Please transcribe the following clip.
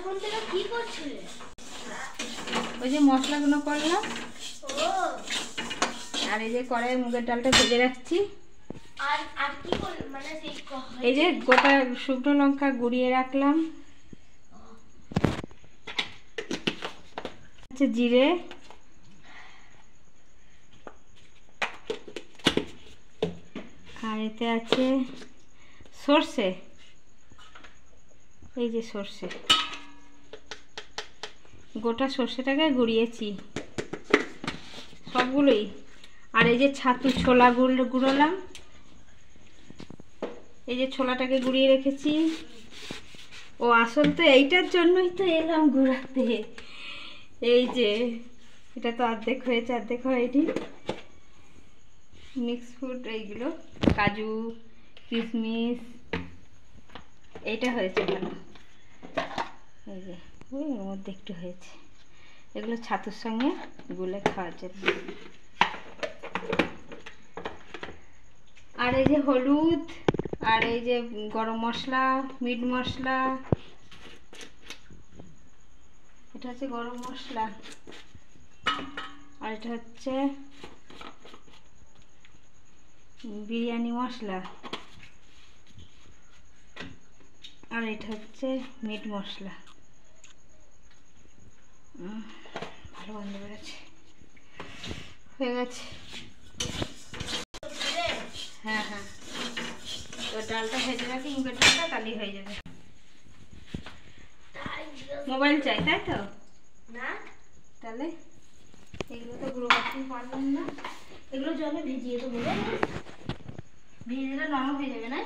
এতক্ষণ থেকে কি করছিলে? ওই যে মশলাগুলো করলাম। আর এই যে কড়াইয়ে মুগের ডালটা ভেজে রাখছি। আর আর কি করলে? মানে এই যে গোটা শুকনো লঙ্কা গুঁড়িয়ে রাখলাম, আচ্ছা জিরে, আর এতে আছে সর্ষে, এই যে সর্ষে, গোটা সর্ষেটাকে গুঁড়িয়েছি সবগুলোই। আর এই যে ছাতু ছোলা গুঁড়োলাম, এই যে ছোলাটাকে গুঁড়িয়ে রেখেছি। ও আসল তো এইটার জন্যই তো এলাম ঘোরাতে। এই যে এটা তো অর্ধেক হয়েছে, অর্ধেক হয়নি। মিক্স ফ্রুট এইগুলো কাজু কিশমিশ, এইটা হয়েছে ভালো। এই যে ওই ওর মধ্যে একটু হয়েছে, এগুলো ছাতুর সঙ্গে গুলে খাওয়ার জন্য। আর এই যে হলুদ, আর এই যে গরম মশলা, মিট মশলা, এটা হচ্ছে গরম মশলা, আর এটা হচ্ছে বিরিয়ানি মশলা, আর এটা হচ্ছে মিট মশলা। ভালো গন্ধ বেরোচ্ছে, হয়ে গেছে। হ্যাঁ হ্যাঁ, তো ডালটা ভেজে রাখি, মুগের ডালটা, তাহলেই হয়ে যাবে। মোবাইল চাই তাই তো না? তাহলে এগুলো তো গুঁড়ো করতে পারলাম না, এগুলো জলে ভিজিয়ে দেবো, ভিজে দিলে নরম হয়ে যাবে না?